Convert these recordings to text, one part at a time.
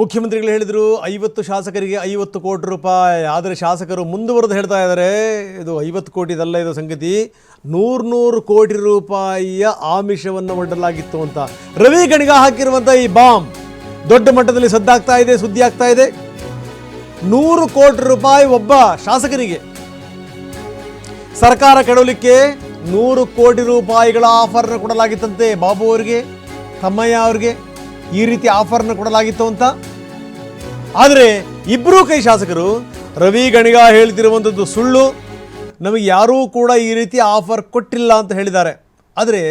ಮುಖ್ಯಮಂತ್ರಿಗಳು ಹೇಳಿದರು 50 ಶಾಸಕರಿಗೆ 50 ಕೋಟಿ ರೂಪಾಯಿ. ಆದರೆ ಶಾಸಕರು ಮುಂದುವರೆದು ಹೇಳ್ತಾ ಇದ್ದಾರೆ, ಇದು 50 ಕೋಟಿದಲ್ಲ, ಇದು ಸಂಗತಿ 100 ಕೋಟಿ ರೂಪಾಯಿಯ ಆಮಿಷವನ್ನು ಒಡ್ಡಲಾಗಿತ್ತು ಅಂತ. ರವಿ ಗಣಿಗ ಹಾಕಿರುವಂಥ ಈ ಬಾಂಬ್ ದೊಡ್ಡ ಮಟ್ಟದಲ್ಲಿ ಸದ್ದಾಗ್ತಾ ಇದೆ, ಸುದ್ದಿ ಆಗ್ತಾ ಇದೆ. 100 ಕೋಟಿ ರೂಪಾಯಿ ಒಬ್ಬ ಶಾಸಕರಿಗೆ ಸರ್ಕಾರ ಕೆಡವಲಿಕ್ಕೆ 100 ಕೋಟಿ ರೂಪಾಯಿಗಳ ಆಫರ್ನ ಕೊಡಲಾಗಿತ್ತಂತೆ. ಬಾಬು ಅವರಿಗೆ, ತಮ್ಮಯ್ಯ ಅವರಿಗೆ ಈ ರೀತಿ ಆಫರ್ನ ಕೊಡಲಾಗಿತ್ತು ಅಂತ. ಆದರೆ ಇಬ್ಬರೂ ಕೈ ಶಾಸಕರು ರವಿ ಗಣಿಗ ಹೇಳ್ತಿರುವಂಥದ್ದು ಸುಳ್ಳು, ನಮಗೆ ಯಾರೂ ಕೂಡ ಈ ರೀತಿ ಆಫರ್ ಕೊಟ್ಟಿಲ್ಲ ಅಂತ ಹೇಳಿದ್ದಾರೆ. ಆದರೆ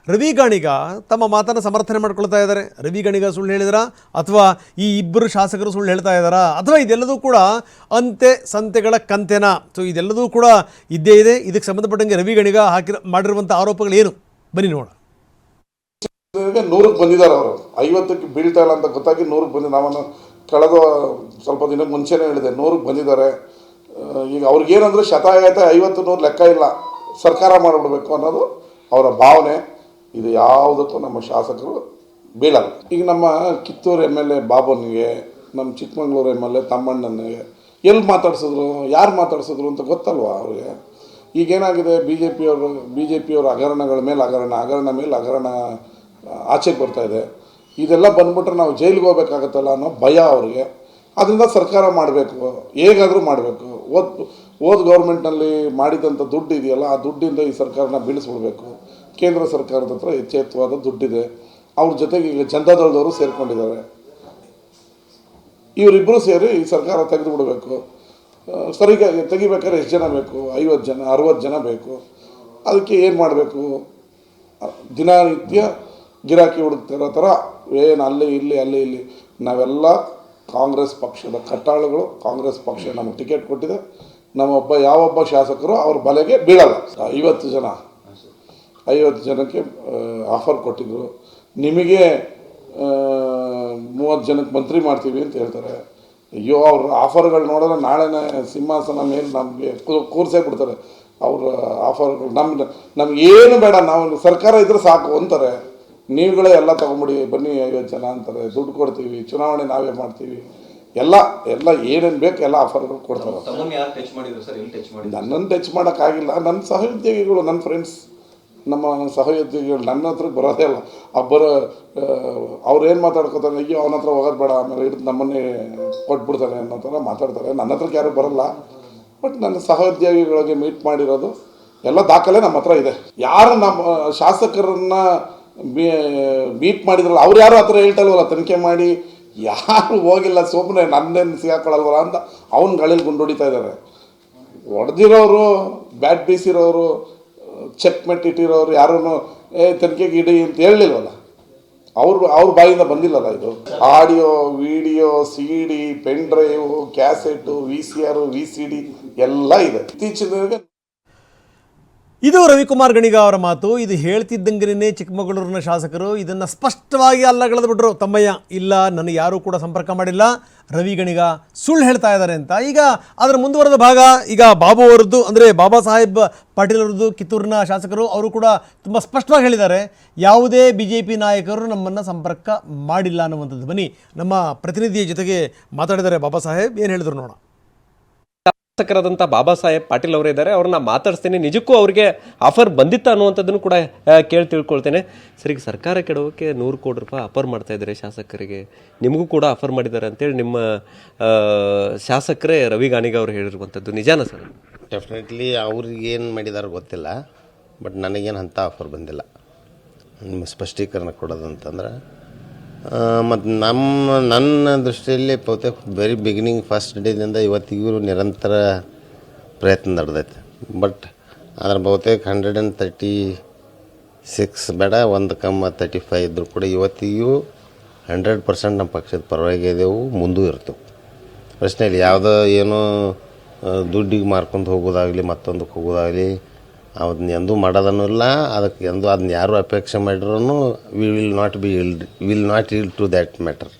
ರವಿ ಗಣಿಗ ತಮ್ಮ ಮಾತನ್ನು ಸಮರ್ಥನೆ ಮಾಡ್ಕೊಳ್ತಾ ಇದ್ದಾರೆ. ರವಿ ಗಣಿಗ ಸುಳ್ಳು ಹೇಳಿದಾರಾ ಅಥವಾ ಈ ಇಬ್ಬರು ಶಾಸಕರು ಸುಳ್ಳು ಹೇಳ್ತಾ ಇದ್ದಾರಾ ಅಥವಾ ಇದೆಲ್ಲದೂ ಕೂಡ ಅಂತೆ ಸಂತೆಗಳ ಕಂತೆನ? ಸೊ ಇದೆಲ್ಲದೂ ಕೂಡ ಇದ್ದೇ ಇದೆ. ಇದಕ್ಕೆ ಸಂಬಂಧಪಟ್ಟಂಗೆ ರವಿ ಗಣಿಗ ಮಾಡಿರುವಂಥ ಆರೋಪಗಳು ಏನು, ಬನ್ನಿ ನೋಡೋಣ. 100ಕ್ಕೆ ಬಂದಿದ್ದಾರೆ ಅವರು. 50ಕ್ಕೆ ಬೀಳ್ತಾ ಇಲ್ಲ ಅಂತ ಗೊತ್ತಾಗಿ 100ಕ್ಕೆ ಬಂದಿದ್ದು. ನಾನು ಕಳೆದ ಸ್ವಲ್ಪ ದಿನ ಮುಂಚೆನೇ ಹೇಳಿದೆ 100ಕ್ಕೆ ಬಂದಿದ್ದಾರೆ. ಈಗ ಅವ್ರಿಗೇನಂದ್ರೆ ಶತಾಯತ 50-100 ಲೆಕ್ಕ ಇಲ್ಲ, ಸರ್ಕಾರ ಮಾಡಿಬಿಡ್ಬೇಕು ಅನ್ನೋದು ಅವರ ಭಾವನೆ. ಇದು ಯಾವುದಕ್ಕೂ ನಮ್ಮ ಶಾಸಕರು ಬೀಳಲ್ಲ. ಈಗ ನಮ್ಮ ಕಿತ್ತೂರು MLA ಬಾಬುನಿಗೆ, ನಮ್ಮ ಚಿಕ್ಕಮಂಗ್ಳೂರು MLA ತಮ್ಮಣ್ಣನಿಗೆ ಎಲ್ಲಿ ಮಾತಾಡ್ಸಿದ್ರು, ಯಾರು ಮಾತಾಡ್ಸಿದ್ರು ಅಂತ ಗೊತ್ತಲ್ವ ಅವ್ರಿಗೆ. ಈಗೇನಾಗಿದೆ, ಬಿ ಜೆ ಪಿಯವರು ಹಗರಣಗಳ ಮೇಲೆ ಹಗರಣ ಮೇಲೆ ಹಗರಣ ಆಚೆಗೆ ಬರ್ತಾಯಿದೆ. ಇದೆಲ್ಲ ಬಂದ್ಬಿಟ್ರೆ ನಾವು ಜೈಲಿಗೆ ಹೋಗ್ಬೇಕಾಗತ್ತಲ್ಲ ಅನ್ನೋ ಭಯ ಅವ್ರಿಗೆ. ಅದರಿಂದ ಸರ್ಕಾರ ಮಾಡಬೇಕು, ಹೇಗಾದರೂ ಮಾಡಬೇಕು. ಓದ್ ಗೌರ್ಮೆಂಟ್ನಲ್ಲಿ ಮಾಡಿದಂಥ ದುಡ್ಡು ಇದೆಯಲ್ಲ, ಆ ದುಡ್ಡಿಂದ ಈ ಸರ್ಕಾರನ ಬೀಳಿಸ್ಬಿಡ್ಬೇಕು. ಕೇಂದ್ರ ಸರ್ಕಾರದ ಹತ್ರ ಯಥೇಚ್ಛವಾದ ದುಡ್ಡಿದೆ. ಅವ್ರ ಜೊತೆಗೆ ಈಗ ಜನತಾದಳದವರು ಸೇರಿಕೊಂಡಿದ್ದಾರೆ. ಇವರಿಬ್ಬರು ಸೇರಿ ಈ ಸರ್ಕಾರ ತೆಗೆದು ಬಿಡಬೇಕು. ಸರಿಗೆ ತೆಗಿಬೇಕಾದ್ರೆ ಎಷ್ಟು ಜನ ಬೇಕು? 50 ಜನ 60 ಜನ ಬೇಕು. ಅದಕ್ಕೆ ಏನು ಮಾಡಬೇಕು? ದಿನನಿತ್ಯ ಗಿರಾಕಿ ಹುಡುಕ್ತಿರೋ ಥರ ಏನು ಅಲ್ಲಿ ಇಲ್ಲಿ ನಾವೆಲ್ಲ ಕಾಂಗ್ರೆಸ್ ಪಕ್ಷದ ಕಟ್ಟಾಳುಗಳು. ಕಾಂಗ್ರೆಸ್ ಪಕ್ಷ ನಮಗೆ ಟಿಕೆಟ್ ಕೊಟ್ಟಿದೆ. ಯಾವೊಬ್ಬ ಶಾಸಕರು ಅವ್ರ ಬಲೆಗೆ ಬೀಳಲ್ಲ. 50 ಜನಕ್ಕೆ ಆಫರ್ ಕೊಟ್ಟಿದ್ರು. ನಿಮಗೆ 30 ಜನಕ್ಕೆ ಮಂತ್ರಿ ಮಾಡ್ತೀವಿ ಅಂತ ಹೇಳ್ತಾರೆ. ಅಯ್ಯೋ, ಅವ್ರ ಆಫರ್ಗಳು ನೋಡಿದ್ರೆ ನಾಳೆನೇ ಸಿಂಹಾಸನ ಮೇಲೆ ನಮಗೆ ಕೂರ್ಸೇ ಬಿಡ್ತಾರೆ. ಅವ್ರ ಆಫರ್ಗಳು ನಮಗೇನು ಬೇಡ, ನಾವು ಸರ್ಕಾರ ಇದ್ರೆ ಸಾಕು ಅಂತಾರೆ. ನೀವುಗಳೇ ಎಲ್ಲ ತೊಗೊಂಬಿಡಿ, ಬನ್ನಿ 50 ಜನ ಅಂತಾರೆ, ದುಡ್ಡು ಕೊಡ್ತೀವಿ, ಚುನಾವಣೆ ನಾವೇ ಮಾಡ್ತೀವಿ, ಎಲ್ಲ ಏನೇನು ಬೇಕು ಎಲ್ಲ ಆಫರ್ಗಳು ಕೊಡ್ತಾರೆ. ನನ್ನನ್ನು ಟಚ್ ಮಾಡೋಕ್ಕಾಗಿಲ್ಲ. ನನ್ನ ಸಹೋದ್ಯೋಗಿಗಳು, ನನ್ನ ಫ್ರೆಂಡ್ಸ್, ನಮ್ಮ ಸಹೋದ್ಯೋಗಿಗಳು ನನ್ನ ಹತ್ರಕ್ಕೆ ಬರೋದೇ ಇಲ್ಲ. ಅವ್ರು ಏನು ಮಾತಾಡ್ಕೋತಾರೆ, ಅಯ್ಯೋ ಅವನ ಹತ್ರ ಹೋಗೋದು ಬೇಡ, ಆಮೇಲೆ ಹಿಡಿದು ನಮ್ಮನ್ನೇ ಕೊಟ್ಬಿಡ್ತಾರೆ ಅನ್ನೋ ಥರ ಮಾತಾಡ್ತಾರೆ. ನನ್ನ ಹತ್ರಕ್ಕೆ ಯಾರೂ ಬರೋಲ್ಲ. ಬಟ್ ನನ್ನ ಸಹೋದ್ಯೋಗಿಗಳಿಗೆ ಮೀಟ್ ಮಾಡಿರೋದು ಎಲ್ಲ ದಾಖಲೆ ನಮ್ಮ ಹತ್ರ ಇದೆ. ಯಾರು ನಮ್ಮ ಶಾಸಕರನ್ನ ಮೀಟ್ ಮಾಡಿದ್ರಲ್ಲ ಅವ್ರು ಯಾರು ಹತ್ರ ಹೇಳ್ತಲ್ವಲ್ಲ, ತನಿಖೆ ಮಾಡಿ ಯಾರು ಹೋಗಿಲ್ಲ, ಸುಮ್ಮನೆ ನನ್ನೇನು ಸಿಗಾಕೊಳ್ಳಲ್ವಲ್ಲ ಅಂತ ಅವನ ಗಾಳಿಲಿ ಗುಂಡೊಡಿತಾ ಇದ್ದಾರೆ. ಹೊಡೆದಿರೋರು, ಬ್ಯಾಟ್ ಬೀಸಿರೋರು, ಚೆಕ್ ಮೆಟ್ಟಿಟ್ಟಿರೋರು ಯಾರೂ ತನಿಖೆಗೆ ಇಡಿ ಅಂತ ಹೇಳಲಿಲ್ವಲ್ಲ. ಅವ್ರ ಬಾಯಿಂದ ಬಂದಿಲ್ಲಲ್ಲ. ಇದು audio, video, CD, pen drive, cassette, VCR, VCD ಎಲ್ಲ ಇದೆ. ಇತ್ತೀಚಿನ ಇದು ರವಿಕುಮಾರ್ ಗಣಿಗ ಅವರ ಮಾತು. ಇದು ಹೇಳ್ತಿದ್ದಂಗೆ ಚಿಕ್ಕಮಗಳೂರಿನ ಶಾಸಕರು ಇದನ್ನು ಸ್ಪಷ್ಟವಾಗಿ ಅಲ್ಲಗಳೆದು ಬಿಟ್ರು. ತಮ್ಮಯ್ಯ, ಇಲ್ಲ, ನನಗೆ ಯಾರೂ ಕೂಡ ಸಂಪರ್ಕ ಮಾಡಿಲ್ಲ, ರವಿ ಗಣಿಗ ಸುಳ್ಳು ಹೇಳ್ತಾ ಇದ್ದಾರೆ ಅಂತ. ಈಗ ಅದರ ಮುಂದುವರೆದ ಭಾಗ ಈಗ ಬಾಬು ಅವರದ್ದು, ಅಂದರೆ ಬಾಬಾ ಸಾಹೇಬ್ ಪಾಟೀಲ್ ಅವರದ್ದು, ಕಿತ್ತೂರಿನ ಶಾಸಕರು, ಅವರು ಕೂಡ ತುಂಬ ಸ್ಪಷ್ಟವಾಗಿ ಹೇಳಿದ್ದಾರೆ, ಯಾವುದೇ BJP ನಾಯಕರು ನಮ್ಮನ್ನು ಸಂಪರ್ಕ ಮಾಡಿಲ್ಲ ಅನ್ನುವಂಥದ್ದು. ಬನ್ನಿ ನಮ್ಮ ಪ್ರತಿನಿಧಿಯ ಜೊತೆಗೆ ಮಾತಾಡಿದ್ದಾರೆ ಬಾಬಾ ಸಾಹೇಬ್, ಏನು ಹೇಳಿದ್ರು ನೋಡೋಣ. ಶಾಸಕರಾದಂಥ ಬಾಬಾ ಸಾಹೇಬ್ ಪಾಟೀಲ್ ಅವರೇ ಇದ್ದಾರೆ, ಅವ್ರನ್ನ ಮಾತಾಡಿಸ್ತೇನೆ. ನಿಜಕ್ಕೂ ಅವ್ರಿಗೆ ಆಫರ್ ಬಂದಿತ್ತ ಅನ್ನುವಂಥದ್ದನ್ನು ಕೂಡ ಕೇಳಿ ತಿಳ್ಕೊಳ್ತೇನೆ. ಸರ್, ಈಗ ಸರ್ಕಾರ ಕೆಡೋಕ್ಕೆ 100 ಕೋಟಿ ರೂಪಾಯಿ ಆಫರ್ ಮಾಡ್ತಾ ಇದ್ದಾರೆ ಶಾಸಕರಿಗೆ, ನಿಮಗೂ ಕೂಡ ಆಫರ್ ಮಾಡಿದ್ದಾರೆ ಅಂತೇಳಿ ನಿಮ್ಮ ಶಾಸಕರೇ ರವಿ ಗಣಿಗ ಅವರು ಹೇಳಿರುವಂಥದ್ದು ನಿಜಾನ ಸರ್? ಡೆಫಿನೆಟ್ಲಿ ಅವ್ರಿಗೆ ಏನು ಮಾಡಿದಾರೆ ಗೊತ್ತಿಲ್ಲ, ಬಟ್ ನನಗೇನು ಅಂಥ ಆಫರ್ ಬಂದಿಲ್ಲ. ನಿಮ್ಮ ಸ್ಪಷ್ಟೀಕರಣ ಕೊಡೋದಂತಂದ್ರೆ ಮತ್ತು ನನ್ನ ದೃಷ್ಟಿಯಲ್ಲಿ ಬಹುತೇಕ ವೆರಿ ಬಿಗಿನಿಂಗ್ ಫಸ್ಟ್ ಡೇದಿಂದ ಇವತ್ತಿಗೂ ನಿರಂತರ ಪ್ರಯತ್ನ ನಡೆದೈತೆ. ಬಟ್ ಅದ್ರ ಬಹುತೇಕ 136 ಬೇಡ, 1,35 ಇದ್ದರೂ ಕೂಡ ಇವತ್ತಿಗೂ 100% ನಮ್ಮ ಪಕ್ಷದ ಪರವಾಗಿ ಇದೆವು, ಮುಂದೂ ಇರ್ತವೆ. ಪ್ರಶ್ನೆ ಇಲ್ಲ. ಯಾವುದೋ ಏನೋ ದುಡ್ಡಿಗೆ ಮಾರ್ಕೊಂಡು ಹೋಗೋದಾಗಲಿ, ಮತ್ತೊಂದಕ್ಕೆ ಹೋಗೋದಾಗಲಿ ಅದನ್ನ ಎಂದೂ ಮಾಡೋದನ್ನೂ ಇಲ್ಲ. ಅದಕ್ಕೆ ಅದನ್ನ ಯಾರು ಅಪೇಕ್ಷೆ ಮಾಡಿರೂ will not yield to that matter.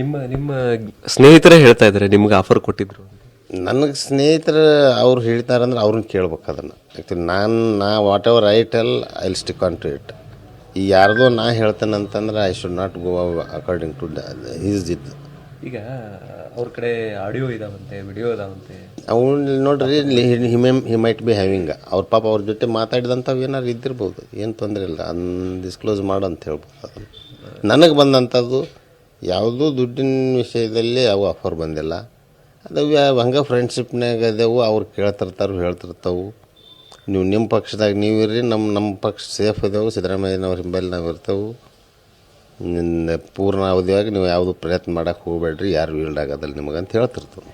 ನಿಮ್ಮ ಸ್ನೇಹಿತರೇ ಹೇಳ್ತಾ ಇದ್ದಾರೆ ನಿಮ್ಗೆ ಆಫರ್ ಕೊಟ್ಟಿದ್ರು. ನನಗೆ ಸ್ನೇಹಿತರು ಅವ್ರು ಹೇಳ್ತಾರಂದ್ರೆ ಅವ್ರನ್ನ ಕೇಳ್ಬೇಕು. ಅದನ್ನು ಆ್ಯಕ್ಚುಲಿ ನಾ whatever I tell I will stick on to it. ಈಗ ಯಾರ್ದೋ ನಾ ಹೇಳ್ತೇನೆ ಅಂತಂದ್ರೆ I should not go according to his ಇದು. ಈಗ ಅವ್ರ ಕಡೆ ಆಡಿಯೋ ಇದಾವಂತೆ, ವಿಡಿಯೋ ಇದಾವಂತೆ. ಅವ್ನು ನೋಡ್ರಿ ಹಿ ಮೈಟ್ ಬಿ ಹ್ಯಾವಿಂಗ್ ಅವ್ರ ಪಾಪ ಅವ್ರ ಜೊತೆ ಮಾತಾಡಿದಂಥವು ಏನಾರು ಇದ್ದಿರ್ಬೋದು, ಏನು ತೊಂದರೆ ಇಲ್ಲ, ಡಿಸ್ಕ್ಲೋಸ್ ಮಾಡು ಅಂತ ಹೇಳ್ಬೋದು. ಅದನ್ನು ನನಗೆ ಬಂದಂಥದ್ದು ಯಾವುದೂ ದುಡ್ಡಿನ ವಿಷಯದಲ್ಲಿ ಅವು ಆಫರ್ ಬಂದಿಲ್ಲ. ಅದು ಹಂಗೆ ಫ್ರೆಂಡ್ಶಿಪ್ನಾಗ ಅದೇವು, ಅವ್ರು ಹೇಳ್ತಿರ್ತಾವೆ. ನೀವು ನಿಮ್ಮ ಪಕ್ಷದಾಗ ನೀವು ಇರ್ರಿ, ನಮ್ಮ ಪಕ್ಷ ಸೇಫ್ ಇದಾವೆ, ಸಿದ್ದರಾಮಯ್ಯನವ್ರ ಹಿಂಬಲ್ಲಿ ನಾವು ಇರ್ತೇವೆ, ಪೂರ್ಣ ಅವಧಿಯಾಗಿ ನೀವು ಯಾವುದು ಪ್ರಯತ್ನ ಮಾಡೋಕೆ ಹೋಗಬೇಡ್ರಿ, ಯಾರು ಈಲ್ಡ್ ಆಗೋದಿಲ್ಲ ನಿಮಗೆ ಅಂತ ಹೇಳ್ತಿರ್ತವೆ.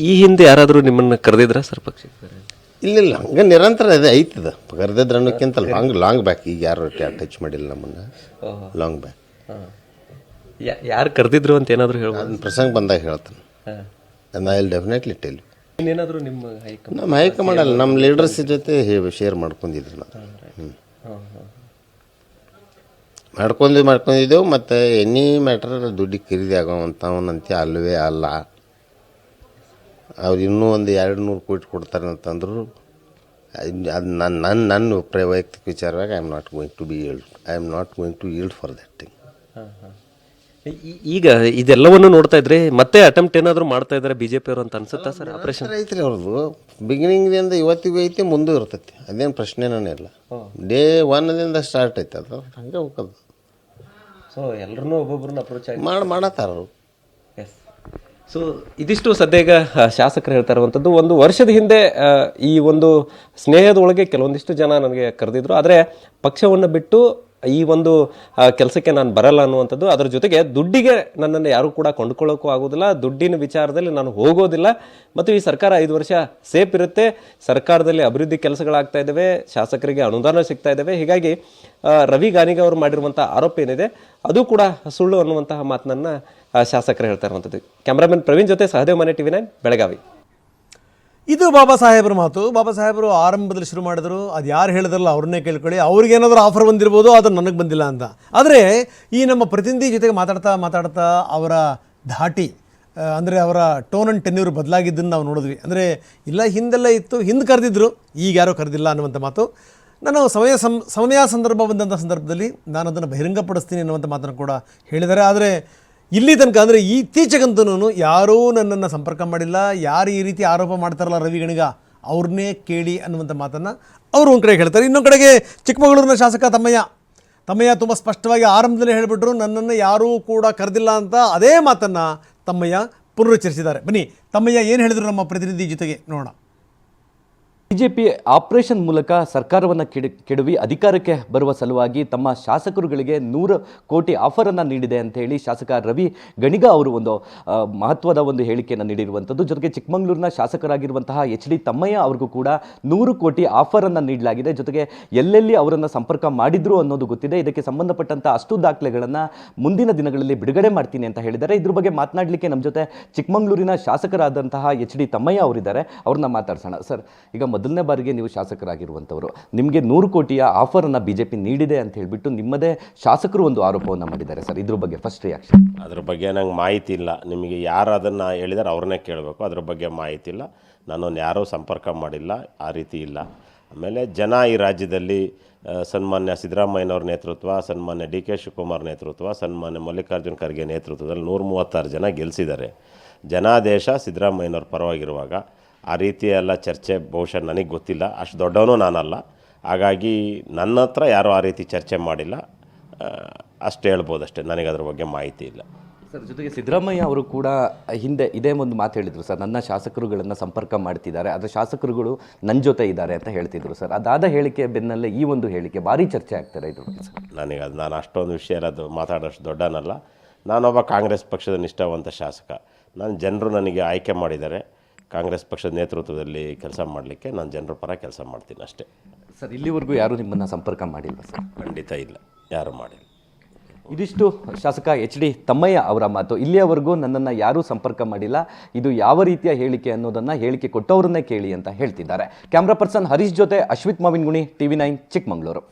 ಈ ಹಿಂದೆ ಯಾರಾದರೂ ನಿಮ್ಮನ್ನು ಕರೆದಿದ್ರ ಸರ್ ಪಕ್ಷಕ್ಕೆ? ಇಲ್ಲ ಹಂಗೆ ನಿರಂತರ ಇದೆ ಐತದ ಕರೆದಿದ್ರೆ ಅನ್ನೋಕ್ಕಿಂತ ಲಾಂಗ್ ಬ್ಯಾಕ್. ಈಗ ಯಾರು ಟಚ್ ಮಾಡಿಲ್ಲ ನಮ್ಮನ್ನು, ಲಾಂಗ್ ಬ್ಯಾಕ್. ಯಾರು ಕರೆದಿದ್ರು ಅಂತ ಏನಾದರೂ ಹೇಳ್ಬೋದು? ಅದನ್ನ ಪ್ರಸಂಗ ಬಂದಾಗ ಹೇಳ್ತಾನೆ. I will definitely tell you. ಇನ್ನೇನಾದರೂ ನಿಮ್ಮ ನಮ್ಮ ಹೈಕಮಾಂಡ್ ಅಲ್ಲ, ನಮ್ಮ ಲೀಡರ್ಸ್ ಜೊತೆ ಶೇರ್ ಮಾಡ್ಕೊಂಡಿದ್ವಿ ನಾವು. ಮಾಡ್ಕೊಂಡಿದ್ದೆವು. ಮತ್ತು ಎನಿ ಮ್ಯಾಟ್ರ್ ದುಡ್ಡಿಗೆ ಖರೀದಿ ಆಗೋವಂಥವನಂತೆ ಅಲ್ಲವೇ ಅಲ್ಲ. ಅವ್ರು ಇನ್ನೂ ಒಂದು 200 ಕೋಟಿ ಕೊಡ್ತಾರೆ ಅಂತಂದ್ರು ಅದು ನನ್ನ ವೈಯಕ್ತಿಕ ವಿಚಾರವಾಗಿ I am not going to yield for that thing. ಈಗ ಇದೆಲ್ಲವನ್ನು ನೋಡ್ತಾ ಇದ್ರೆ ಮತ್ತೆ ಅಟೆಂಪ್ಟ್ ಏನಾದರೂ ಮಾಡ್ತಾ ಇದ್ದಾರೆ ಬಿಜೆಪಿ ಅವರು ಅಂತ ಅನ್ಸುತ್ತಾ ಸರ್? ಆಪರೇಷನ್ ಐತ್ರಿ ಅವ್ರದ್ದು, ಬಿಗಿನಿಂಗ್ದಿಂದ ಇವತ್ತಿಗೂ ಐತಿ, ಮುಂದೂ ಇರ್ತೈತಿ, ಅದೇನು ಪ್ರಶ್ನೆನೇ ಇಲ್ಲ. ಡೇ 1ದಿಂದ ಸ್ಟಾರ್ಟ್ ಐತೆ, ಅದು ಹಂಗೆ ಹೋಗೋದು. ಸೊ ಎಲ್ಲರೂ ಒಬ್ಬೊಬ್ಬರನ್ನ ಅಪ್ರೋಚ್ ಆಗಿ ಮಾಡತ್ತಾರ ಅವರು. ಎಸ್. ಸೊ ಇದಿಷ್ಟು ಸದ್ಯ ಈಗ ಶಾಸಕರು ಹೇಳ್ತಾ ಇರುವಂಥದ್ದು. ಒಂದು ವರ್ಷದ ಹಿಂದೆ ಈ ಒಂದು ಸ್ನೇಹದೊಳಗೆ ಕೆಲವೊಂದಿಷ್ಟು ಜನ ನನಗೆ ಕರೆದಿದ್ರು, ಆದರೆ ಪಕ್ಷವನ್ನು ಬಿಟ್ಟು ಈ ಒಂದು ಕೆಲಸಕ್ಕೆ ನಾನು ಬರಲ್ಲ ಅನ್ನುವಂಥದ್ದು. ಅದರ ಜೊತೆಗೆ ದುಡ್ಡಿಗೆ ನನ್ನನ್ನು ಯಾರೂ ಕೂಡ ಕೊಂಡ್ಕೊಳ್ಳೋಕ್ಕೂ ಆಗೋದಿಲ್ಲ, ದುಡ್ಡಿನ ವಿಚಾರದಲ್ಲಿ ನಾನು ಹೋಗೋದಿಲ್ಲ, ಮತ್ತು ಈ ಸರ್ಕಾರ 5 ವರ್ಷ ಸೇಫ್ ಇರುತ್ತೆ, ಸರ್ಕಾರದಲ್ಲಿ ಅಭಿವೃದ್ಧಿ ಕೆಲಸಗಳಾಗ್ತಾ ಇದ್ದಾವೆ, ಶಾಸಕರಿಗೆ ಅನುದಾನ ಸಿಗ್ತಾ ಇದ್ದಾವೆ. ಹೀಗಾಗಿ ರವಿ ಗಾನಿಗ ಅವರು ಮಾಡಿರುವಂಥ ಆರೋಪ ಏನಿದೆ ಅದು ಕೂಡ ಸುಳ್ಳು ಅನ್ನುವಂತಹ ಮಾತನ್ನ ಶಾಸಕರು ಹೇಳ್ತಾ ಇರುವಂಥದ್ದು. ಕ್ಯಾಮ್ರಾಮನ್ ಪ್ರವೀಣ್ ಜೊತೆ ಸಹದೇವ್ ಮನೆ TV9 ಬೆಳಗಾವಿ. ಇದು ಬಾಬಾ ಸಾಹೇಬ್ರ ಮಾತು. ಬಾಬಾ ಸಾಹೇಬರು ಆರಂಭದಲ್ಲಿ ಶುರು ಮಾಡಿದ್ರು, ಅದು ಯಾರು ಹೇಳಿದ್ರಲ್ಲ ಅವ್ರನ್ನೇ ಕೇಳ್ಕೊಳ್ಳಿ, ಅವ್ರಿಗೇನಾದರೂ ಆಫರ್ ಬಂದಿರ್ಬೋದು, ಅದು ನನಗೆ ಬಂದಿಲ್ಲ ಅಂತ. ಆದರೆ ಈ ನಮ್ಮ ಪ್ರತಿನಿಧಿ ಜೊತೆಗೆ ಮಾತಾಡ್ತಾ ಅವರ ಧಾಟಿ ಅಂದರೆ ಅವರ ಟೋನ್ ಆ್ಯಂಡ್ ಟೆನ್ಯೂರ್ ಬದಲಾಗಿದ್ದನ್ನು ನಾವು ನೋಡಿದ್ವಿ. ಅಂದರೆ ಇಲ್ಲ ಹಿಂದೆಲ್ಲ ಇತ್ತು, ಹಿಂದೆ ಕರೆದಿದ್ರು, ಈಗ ಯಾರೂ ಕರೆದಿಲ್ಲ ಅನ್ನುವಂಥ ಮಾತು. ನಾನು ಸಮಯ ಸಂದರ್ಭ ಬಂದಂಥ ಸಂದರ್ಭದಲ್ಲಿ ನಾನು ಅದನ್ನು ಬಹಿರಂಗಪಡಿಸ್ತೀನಿ ಅನ್ನುವಂಥ ಮಾತನ್ನು ಕೂಡ ಹೇಳಿದ್ದಾರೆ. ಆದರೆ ಇಲ್ಲಿ ತನಕ ಅಂದರೆ ಇತ್ತೀಚೆಗಂತೂ ಯಾರೂ ನನ್ನನ್ನು ಸಂಪರ್ಕ ಮಾಡಿಲ್ಲ, ಯಾರು ಈ ರೀತಿ ಆರೋಪ ಮಾಡ್ತಾರಲ್ಲ ರವಿ ಗಣಿಗ ಅವ್ರನ್ನೇ ಕೇಳಿ ಅನ್ನುವಂಥ ಮಾತನ್ನು ಅವರು ಒಂದು ಕಡೆಗೆ ಹೇಳ್ತಾರೆ. ಇನ್ನೊಂದು ಕಡೆಗೆ ಚಿಕ್ಕಮಗಳೂರಿನ ಶಾಸಕ ತಮ್ಮಯ್ಯ ತುಂಬ ಸ್ಪಷ್ಟವಾಗಿ ಆರಂಭದಲ್ಲೇ ಹೇಳಿಬಿಟ್ರು, ನನ್ನನ್ನು ಯಾರೂ ಕೂಡ ಕರೆದಿಲ್ಲ ಅಂತ. ಅದೇ ಮಾತನ್ನು ತಮ್ಮಯ್ಯ ಪುನರುಚ್ಚರಿಸಿದ್ದಾರೆ. ಬನ್ನಿ ತಮ್ಮಯ್ಯ ಏನು ಹೇಳಿದ್ರು ನಮ್ಮ ಪ್ರತಿನಿಧಿ ಜೊತೆಗೆ ನೋಡೋಣ. ಬಿಜೆಪಿ ಆಪರೇಷನ್ ಮೂಲಕ ಸರ್ಕಾರವನ್ನು ಕೆಡವಿ ಅಧಿಕಾರಕ್ಕೆ ಬರುವ ಸಲುವಾಗಿ ತಮ್ಮ ಶಾಸಕರುಗಳಿಗೆ 100 ಕೋಟಿ ಆಫರನ್ನು ನೀಡಿದೆ ಅಂತ ಹೇಳಿ ಶಾಸಕ ರವಿ ಗಣಿಗ ಅವರು ಒಂದು ಮಹತ್ವದ ಒಂದು ಹೇಳಿಕೆಯನ್ನು ನೀಡಿರುವಂಥದ್ದು. ಜೊತೆಗೆ ಚಿಕ್ಕಮಗಳೂರಿನ ಶಾಸಕರಾಗಿರುವಂತಹ HD ತಮ್ಮಯ್ಯ ಅವ್ರಿಗೂ ಕೂಡ 100 ಕೋಟಿ ಆಫರನ್ನು ನೀಡಲಾಗಿದೆ. ಜೊತೆಗೆ ಎಲ್ಲೆಲ್ಲಿ ಅವರನ್ನು ಸಂಪರ್ಕ ಮಾಡಿದ್ರು ಅನ್ನೋದು ಗೊತ್ತಿದೆ. ಇದಕ್ಕೆ ಸಂಬಂಧಪಟ್ಟಂಥ ಅಷ್ಟು ದಾಖಲೆಗಳನ್ನು ಮುಂದಿನ ದಿನಗಳಲ್ಲಿ ಬಿಡುಗಡೆ ಮಾಡ್ತೀನಿ ಅಂತ ಹೇಳಿದ್ದಾರೆ. ಇದ್ರ ಬಗ್ಗೆ ಮಾತನಾಡಲಿಕ್ಕೆ ನಮ್ಮ ಜೊತೆ ಚಿಕ್ಕಮಗಳೂರಿನ ಶಾಸಕರಾದಂತಹ HD ತಮ್ಮಯ್ಯ ಅವರಿದ್ದಾರೆ, ಅವ್ರನ್ನ ಮಾತಾಡ್ಸೋಣ. ಸರ್, ಈಗ ಮೊದಲನೇ ಬಾರಿಗೆ ನೀವು ಶಾಸಕರಾಗಿರುವಂಥವರು, ನಿಮಗೆ 100 ಕೋಟಿಯ ಆಫರನ್ನು ಬಿಜೆಪಿ ನೀಡಿದೆ ಅಂತ ಹೇಳಿಬಿಟ್ಟು ನಿಮ್ಮದೇ ಶಾಸಕರು ಒಂದು ಆರೋಪವನ್ನು ಮಾಡಿದ್ದಾರೆ. ಸರ್, ಇದ್ರ ಬಗ್ಗೆ ಫಸ್ಟ್ ರಿಯಾಕ್ಷನ್? ಅದ್ರ ಬಗ್ಗೆ ನಂಗೆ ಮಾಹಿತಿ ಇಲ್ಲ. ನಿಮಗೆ ಯಾರು ಅದನ್ನು ಹೇಳಿದಾರೆ ಅವ್ರನ್ನೇ ಕೇಳಬೇಕು. ಅದ್ರ ಬಗ್ಗೆ ಮಾಹಿತಿ ಇಲ್ಲ. ನನ್ನನ್ನು ಯಾರೂ ಸಂಪರ್ಕ ಮಾಡಿಲ್ಲ, ಆ ರೀತಿ ಇಲ್ಲ. ಆಮೇಲೆ ಜನ ಈ ರಾಜ್ಯದಲ್ಲಿ ಸನ್ಮಾನ್ಯ ಸಿದ್ದರಾಮಯ್ಯನವ್ರ ನೇತೃತ್ವ, ಸನ್ಮಾನ್ಯ DK ಶಿವಕುಮಾರ್ ನೇತೃತ್ವ, ಸನ್ಮಾನ್ಯ ಮಲ್ಲಿಕಾರ್ಜುನ್ ಖರ್ಗೆ ನೇತೃತ್ವದಲ್ಲಿ 136 ಜನ ಗೆಲ್ಲಿಸಿದ್ದಾರೆ. ಜನಾದೇಶ ಸಿದ್ದರಾಮಯ್ಯನವ್ರ ಪರವಾಗಿರುವಾಗ ಆ ರೀತಿ ಎಲ್ಲ ಚರ್ಚೆ ಬಹುಶಃ ನನಗೆ ಗೊತ್ತಿಲ್ಲ, ಅಷ್ಟು ದೊಡ್ಡವನು ನಾನಲ್ಲ. ಹಾಗಾಗಿ ನನ್ನ ಹತ್ರ ಯಾರೂ ಆ ರೀತಿ ಚರ್ಚೆ ಮಾಡಿಲ್ಲ, ಅಷ್ಟು ಹೇಳ್ಬೋದು ಅಷ್ಟೇ. ನನಗೆ ಅದ್ರ ಬಗ್ಗೆ ಮಾಹಿತಿ ಇಲ್ಲ. ಸರ್, ಜೊತೆಗೆ ಸಿದ್ದರಾಮಯ್ಯ ಅವರು ಕೂಡ ಹಿಂದೆ ಇದೇ ಒಂದು ಮಾತು ಹೇಳಿದರು ಸರ್, ನನ್ನ ಶಾಸಕರುಗಳನ್ನು ಸಂಪರ್ಕ ಮಾಡ್ತಿದ್ದಾರೆ, ಆದರೆ ಶಾಸಕರುಗಳು ನನ್ನ ಜೊತೆ ಇದ್ದಾರೆ ಅಂತ ಹೇಳ್ತಿದ್ರು ಸರ್. ಅದಾದ ಹೇಳಿಕೆ ಬೆನ್ನಲ್ಲೇ ಈ ಒಂದು ಹೇಳಿಕೆ ಭಾರಿ ಚರ್ಚೆ ಆಗ್ತಾರೆ ಇದ್ರ ಬಗ್ಗೆ ಸರ್. ನಾನು ಅಷ್ಟೊಂದು ವಿಷಯ ಅದು ಮಾತಾಡೋಷ್ಟು ದೊಡ್ಡನಲ್ಲ. ನಾನೊಬ್ಬ ಕಾಂಗ್ರೆಸ್ ಪಕ್ಷದ ನಿಷ್ಠಾವಂತ ಶಾಸಕ. ಜನರು ನನಗೆ ಆಯ್ಕೆ ಮಾಡಿದ್ದಾರೆ ಕಾಂಗ್ರೆಸ್ ಪಕ್ಷದ ನೇತೃತ್ವದಲ್ಲಿ ಕೆಲಸ ಮಾಡಲಿಕ್ಕೆ. ನಾನು ಜನರ ಪರ ಕೆಲಸ ಮಾಡ್ತೀನಿ ಅಷ್ಟೇ. ಸರ್, ಇಲ್ಲಿವರೆಗೂ ಯಾರೂ ನಿಮ್ಮನ್ನು ಸಂಪರ್ಕ ಮಾಡಿಲ್ಲ ಸರ್? ಖಂಡಿತ ಇಲ್ಲ, ಯಾರೂ ಮಾಡಿಲ್ಲ. ಇದಿಷ್ಟು ಶಾಸಕ HD ತಮ್ಮಯ್ಯ ಅವರ ಮಾತು. ಇಲ್ಲಿಯವರೆಗೂ ನನ್ನನ್ನು ಯಾರೂ ಸಂಪರ್ಕ ಮಾಡಿಲ್ಲ, ಇದು ಯಾವ ರೀತಿಯ ಹೇಳಿಕೆ ಅನ್ನೋದನ್ನು ಹೇಳಿಕೆ ಕೊಟ್ಟವರನ್ನೇ ಕೇಳಿ ಅಂತ ಹೇಳ್ತಿದ್ದಾರೆ. ಕ್ಯಾಮ್ರಾ ಪರ್ಸನ್ ಹರೀಶ್ ಜೊತೆ ಅಶ್ವಿತ್ ಮಾವಿನಗುಣಿ, TV9 ಚಿಕ್ಕಮಗಳೂರು.